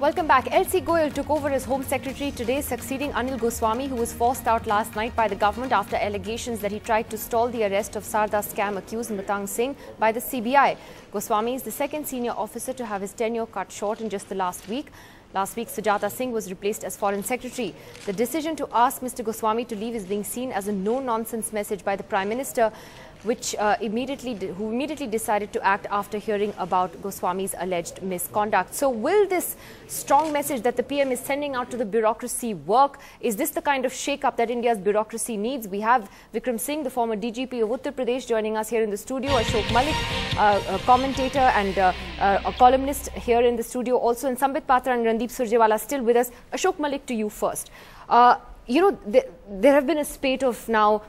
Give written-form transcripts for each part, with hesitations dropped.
Welcome back. L.C. Goyal took over as Home Secretary today, succeeding Anil Goswami, who was forced out last night by the government after allegations that he tried to stall the arrest of Saradha scam accused Matang Singh by the CBI. Goswami is the second senior officer to have his tenure cut short in just the last week. Last week, Sujata Singh was replaced as Foreign Secretary. The decision to ask Mr. Goswami to leave is being seen as a no-nonsense message by the Prime Minister, who immediately decided to act after hearing about Goswami's alleged misconduct. So will this strong message that the PM is sending out to the bureaucracy work? Is this the kind of shake-up that India's bureaucracy needs? We have Vikram Singh, the former DGP of Uttar Pradesh, joining us here in the studio. Ashok Malik, a commentator and a columnist here in the studio also. And Sambit Patra and Randeep Surjewala still with us. Ashok Malik, to you first. There have been a spate of now...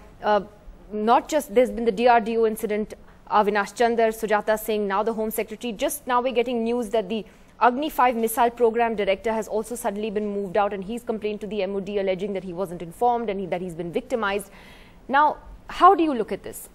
not just there's been the DRDO incident, Avinash Chandar, Sujata Singh, now the Home Secretary. Just now we're getting news that the Agni 5 missile program director has also suddenly been moved out, and he's complained to the MOD alleging that he wasn't informed and that he's been victimized. Now, how do you look at this?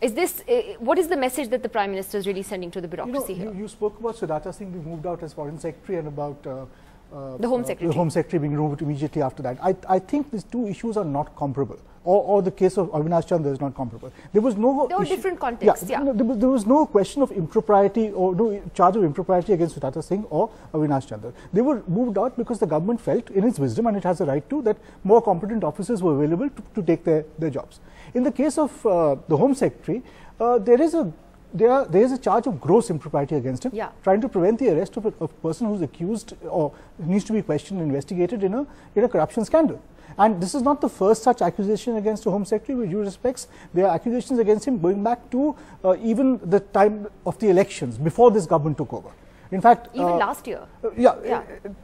What is the message that the Prime Minister is really sending to the bureaucracy here? You spoke about Sujata Singh being moved out as Foreign Secretary and about the Home Secretary. The Home Secretary being removed immediately after that. I think these two issues are not comparable. Or the case of Avinash Chandra is not comparable. There was no... There were different contexts, yeah. No, there was no question of impropriety or no charge of impropriety against Sujata Singh or Avinash Chandra. They were moved out because the government felt, in its wisdom, and it has a right to, that more competent officers were available to take their jobs. In the case of the Home Secretary, there is a charge of gross impropriety against him, trying to prevent the arrest of a person who is accused or needs to be questioned and investigated in a corruption scandal. And this is not the first such accusation against the Home Secretary. With due respects, there are accusations against him going back to even the time of the elections, before this government took over. In fact, even last year.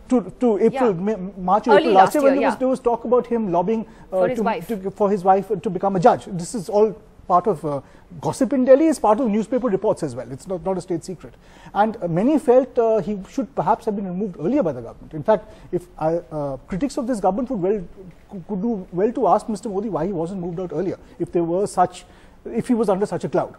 To April, March or April last year, when there was talk about him lobbying for his wife to become a judge. This is all part of gossip in Delhi, is part of newspaper reports as well. It's not a state secret. And many felt he should perhaps have been removed earlier by the government. In fact, if critics of this government could do well to ask Mr. Modi why he wasn't moved out earlier, if he was under such a cloud.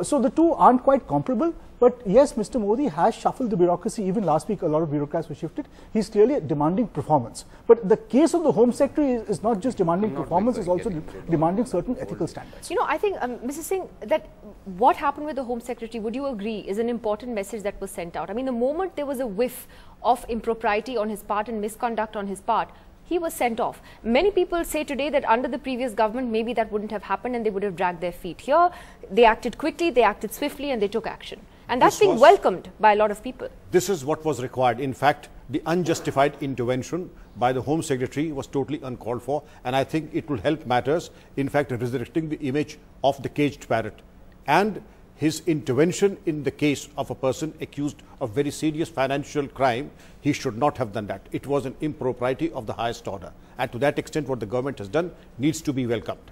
So the two aren't quite comparable, but yes, Mr. Modi has shuffled the bureaucracy. Even last week, a lot of bureaucrats were shifted. He's clearly demanding performance. But the case of the Home Secretary is not just demanding performance, it's also demanding certain ethical standards. You know, I think, Mrs. Singh, that what happened with the Home Secretary, would you agree, is an important message that was sent out? I mean, the moment there was a whiff of impropriety on his part and misconduct on his part, he was sent off. Many people say today that under the previous government, maybe that wouldn't have happened and they would have dragged their feet. Here, they acted quickly, they acted swiftly, and they took action. And that's being welcomed by a lot of people. This is what was required. In fact, the unjustified intervention by the Home Secretary was totally uncalled for, and I think it will help matters, in fact, resurrecting the image of the caged parrot. And his intervention in the case of a person accused of very serious financial crime, he should not have done that. It was an impropriety of the highest order. And to that extent, what the government has done needs to be welcomed.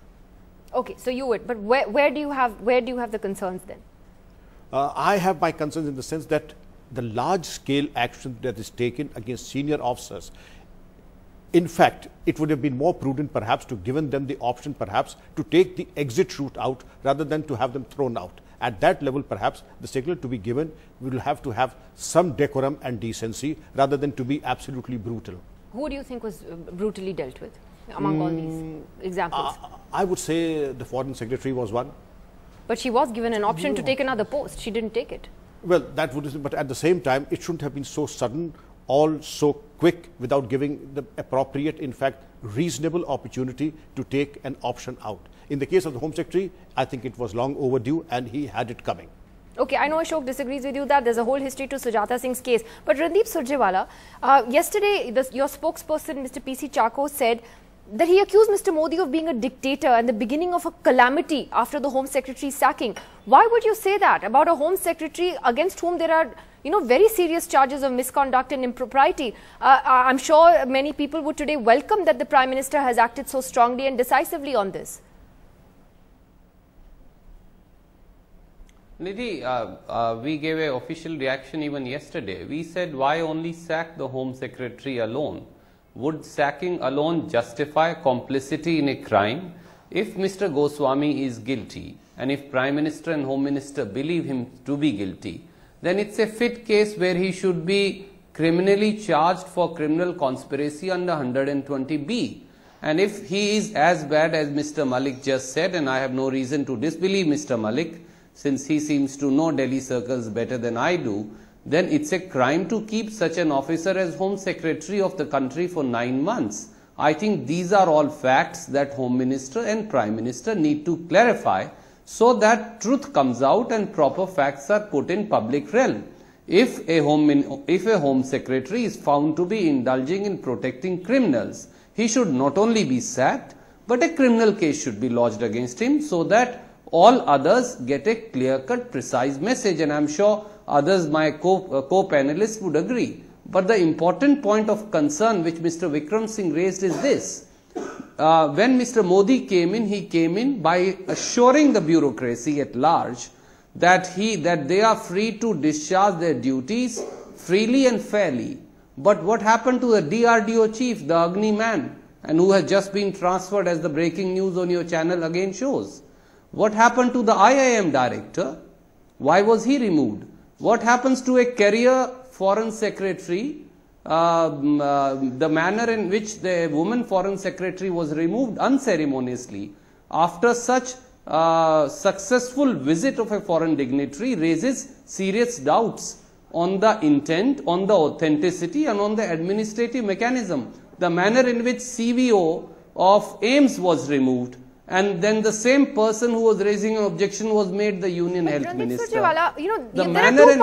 Okay, so you would, but where do you have the concerns then? I have my concerns in the sense that the large-scale action that is taken against senior officers, in fact, it would have been more prudent perhaps to given them the option perhaps to take the exit route out rather than to have them thrown out. At that level, perhaps the signal to be given, we will have to have some decorum and decency rather than to be absolutely brutal. Who do you think was brutally dealt with among all these examples? I would say the Foreign Secretary was one. But she was given an option to take another post. She didn't take it. Well, that would, but at the same time, it shouldn't have been so sudden, all so quick, without giving the appropriate, in fact, reasonable opportunity to take an option out. In the case of the Home Secretary, I think it was long overdue and he had it coming. Okay, I know Ashok disagrees with you that there's a whole history to Sujata Singh's case. But Randeep Surjewala, yesterday your spokesperson, Mr. P.C. Chako, said that he accused Mr. Modi of being a dictator and the beginning of a calamity after the Home Secretary's sacking. Why would you say that about a Home Secretary against whom there are, very serious charges of misconduct and impropriety? I'm sure many people would today welcome that the Prime Minister has acted so strongly and decisively on this. Nidhi, we gave an official reaction even yesterday. We said, why only sack the Home Secretary alone? Would sacking alone justify complicity in a crime? If Mr. Goswami is guilty, and if Prime Minister and Home Minister believe him to be guilty, then it's a fit case where he should be criminally charged for criminal conspiracy under 120B. And if he is as bad as Mr. Malik just said, and I have no reason to disbelieve Mr. Malik, since he seems to know Delhi circles better than I do, then it's a crime to keep such an officer as Home Secretary of the country for 9 months. I think these are all facts that Home Minister and Prime Minister need to clarify so that truth comes out and proper facts are put in public realm. If a Home Secretary is found to be indulging in protecting criminals, he should not only be sacked, but a criminal case should be lodged against him so that all others get a clear-cut, precise message. And I am sure others, my co-panelists would agree. But the important point of concern which Mr. Vikram Singh raised is this. When Mr. Modi came in, he came in by assuring the bureaucracy at large that they are free to discharge their duties freely and fairly. But what happened to the DRDO chief, the Agni man, and who has just been transferred, as the breaking news on your channel again shows? What happened to the IIM director? Why was he removed? What happens to a career foreign secretary? The manner in which the woman foreign secretary was removed unceremoniously after such successful visit of a foreign dignitary raises serious doubts on the intent, on the authenticity and on the administrative mechanism. The manner in which CVO of AIMS was removed, and then the same person who was raising an objection was made the Union Health Minister. The manner in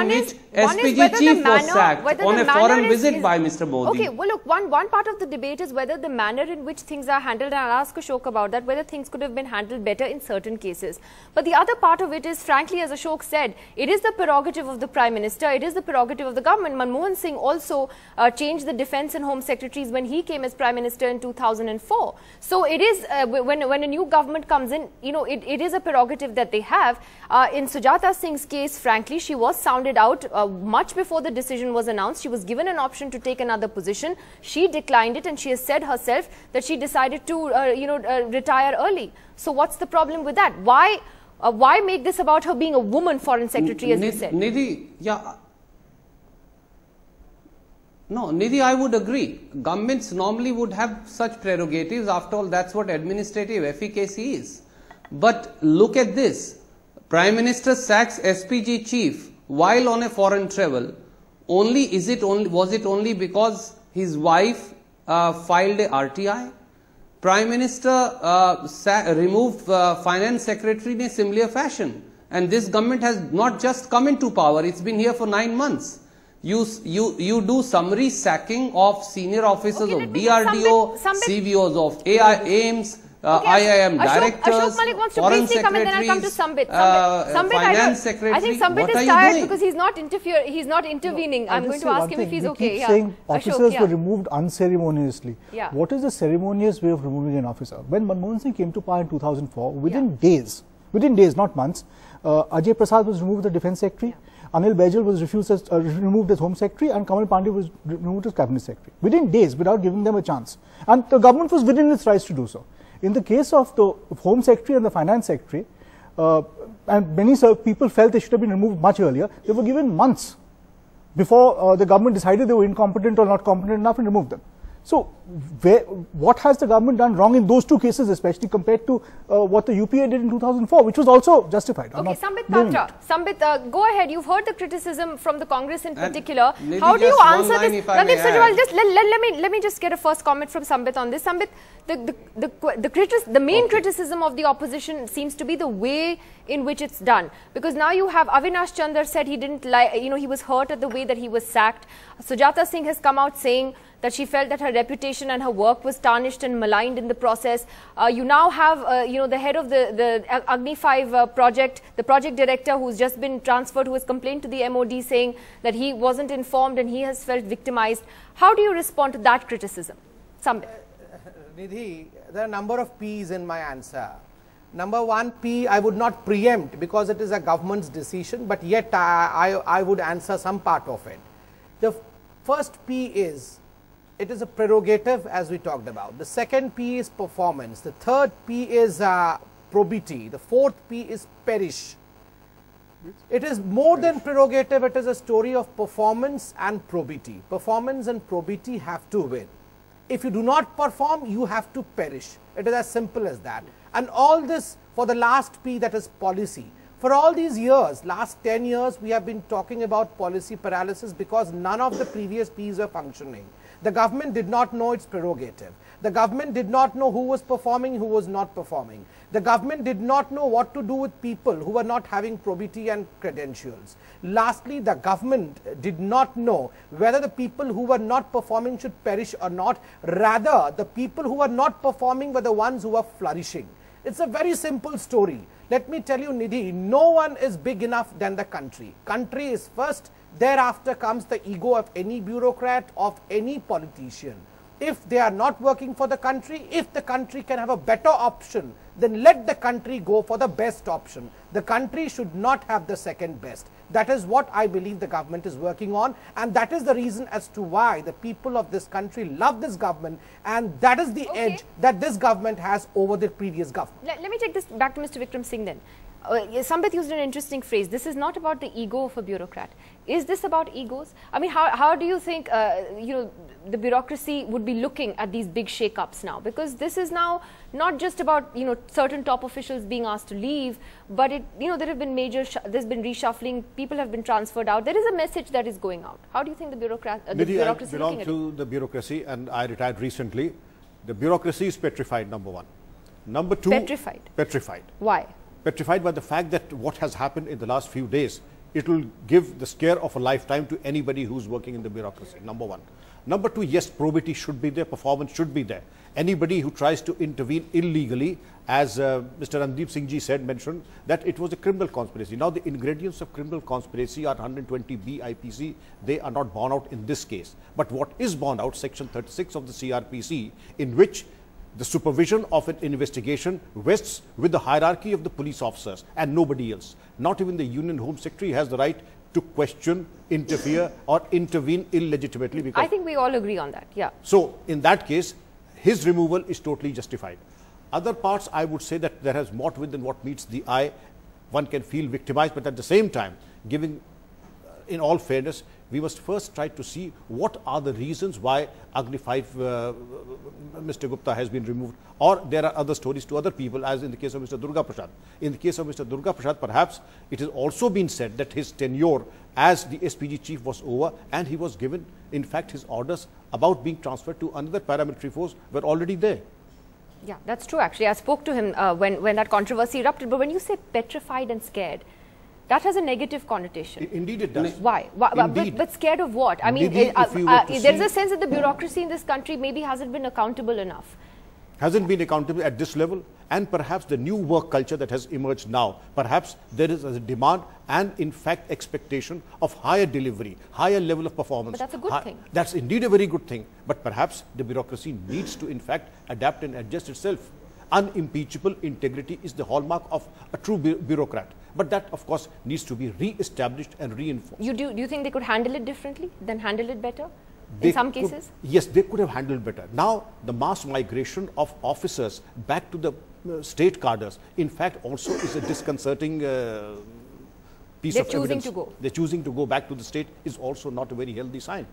which SPG chief was sacked on a foreign visit by Mr. Modi. Okay, well look, one part of the debate is whether the manner in which things are handled, and I'll ask Ashok about that, whether things could have been handled better in certain cases. But the other part of it is, frankly, as Ashok said, it is the prerogative of the Prime Minister, it is the prerogative of the government. Manmohan Singh also changed the Defence and Home Secretaries when he came as Prime Minister in 2004. So it is, when a new government comes in, it is a prerogative that they have. In Sujata Singh's case, frankly, she was sounded out much before the decision was announced. She was given an option to take another position. She declined it, and she has said herself that she decided to, retire early. So what's the problem with that? Why make this about her being a woman foreign secretary, as you said? Nidhi, yeah. No, Nidhi, I would agree. Governments normally would have such prerogatives. After all, that's what administrative efficacy is. But look at this. Prime Minister sacks SPG chief while on a foreign travel. Was it only because his wife filed a RTI? Prime Minister removed Finance Secretary in a similar fashion. And this government has not just come into power, it's been here for 9 months. You do summary sacking of senior officers of DRDO, CVOs of AIMS, IIM directors, Ashok Malik wants to foreign briefly come and then I'll come to Sambit. Finance secretary. I think Sambit is tired because he's not intervening. I'm going to ask him if he's okay. Keep saying officers were removed unceremoniously. Yeah. What is the ceremonious way of removing an officer? When Manmohan Singh came to power in 2004, within days, not months, Ajay Prasad was removed as the Defence Secretary. Anil Baijal was removed as Home Secretary, and Kamal Pandey was removed as Cabinet Secretary. Within days, without giving them a chance. And the government was within its rights to do so. In the case of the Home Secretary and the Finance Secretary, and many people felt they should have been removed much earlier, they were given months before the government decided they were incompetent or not competent enough and removed them. So, what has the government done wrong in those two cases, especially compared to what the UPA did in 2004, which was also justified? Okay, Sambit Patra. Sambit, go ahead. You've heard the criticism from the Congress in particular. How do you answer this? Randeep Surjewala, just let me just get a first comment from Sambit on this. Sambit, the main criticism of the opposition seems to be the way in which it's done, because now you have Avinash Chandar said he didn't like, he was hurt at the way that he was sacked. Sujata Singh has come out saying that she felt that her reputation and her work was tarnished and maligned in the process. You now have, the head of the Agni 5 project, the project director who's just been transferred, who has complained to the MOD saying that he wasn't informed and he has felt victimized. How do you respond to that criticism? Sambit. Nidhi, there are a number of P's in my answer. Number one, P, I would not preempt because it is a government's decision, but yet I would answer some part of it. The first P is, it is a prerogative, as we talked about. The second P is performance. The third P is probity. The fourth P is perish. It is more than prerogative, it is a story of performance and probity. Performance and probity have to win. If you do not perform, you have to perish. It is as simple as that. And all this for the last P, that is policy. For all these years, last 10 years, we have been talking about policy paralysis because none of the previous Ps were functioning. The government did not know its prerogative. The government did not know who was performing, who was not performing. The government did not know what to do with people who were not having probity and credentials. Lastly, the government did not know whether the people who were not performing should perish or not. Rather, the people who were not performing were the ones who were flourishing. It's a very simple story. Let me tell you, Nidhi, no one is big enough than the country. Country is first, thereafter comes the ego of any bureaucrat, of any politician. If they are not working for the country, if the country can have a better option, then let the country go for the best option. The country should not have the second best. That is what I believe the government is working on, and that is the reason as to why the people of this country love this government, and that is the edge that this government has over the previous government. Let me take this back to Mr. Vikram Singh then. Sambit used an interesting phrase. This is not about the ego of a bureaucrat. Is this about egos? I mean, how do you think the bureaucracy would be looking at these big shake-ups now? Because this is now not just about certain top officials being asked to leave, but there have been there's been reshuffling. People have been transferred out. There is a message that is going out. How do you think the bureaucracy I belong to the bureaucracy, and I retired recently. The bureaucracy is petrified. Number one. Number two. Petrified. Petrified. Why? Petrified by the fact that what has happened in the last few days, it will give the scare of a lifetime to anybody who's working in the bureaucracy, number one. Number two, yes, probity should be there, performance should be there. Anybody who tries to intervene illegally, as Mr. Randeep Singh ji mentioned, that it was a criminal conspiracy. Now, the ingredients of criminal conspiracy are 120B IPC. They are not borne out in this case. But what is borne out, Section 36 of the CRPC, in which the supervision of an investigation rests with the hierarchy of the police officers and nobody else. Not even the Union Home Secretary has the right to question, interfere or intervene illegitimately. Because I think we all agree on that, yeah. So, in that case, his removal is totally justified. Other parts, I would say that there has more to it than what meets the eye. One can feel victimized, but at the same time, giving, in all fairness, we must first try to see what are the reasons why Agni 5, Mr. Gupta has been removed, or there are other stories to other people, as in the case of Mr. Durga Prasad. In the case of Mr. Durga Prasad, perhaps it has also been said that his tenure as the SPG chief was over, and he was given, in fact, his orders about being transferred to another paramilitary force were already there. Yeah, that's true actually. I spoke to him when that controversy erupted, but when you say petrified and scared, that has a negative connotation. Indeed it does. Why? But scared of what? I mean, there's a sense that the bureaucracy in this country maybe hasn't been accountable enough. Hasn't been accountable at this level, and perhaps the new work culture that has emerged now, perhaps there is a demand and in fact expectation of higher delivery, higher level of performance. But that's a good thing. That's indeed a very good thing, but perhaps the bureaucracy needs to in fact adapt and adjust itself. Unimpeachable integrity is the hallmark of a true bureaucrat. But that, of course, needs to be re-established and reinforced. Do you think they could handle it differently, then handle it better in some cases? Yes, they could have handled better. Now, the mass migration of officers back to the state cadres, in fact, also is a disconcerting piece of evidence. They're choosing to go. They're choosing to go back to the state is also not a very healthy sign.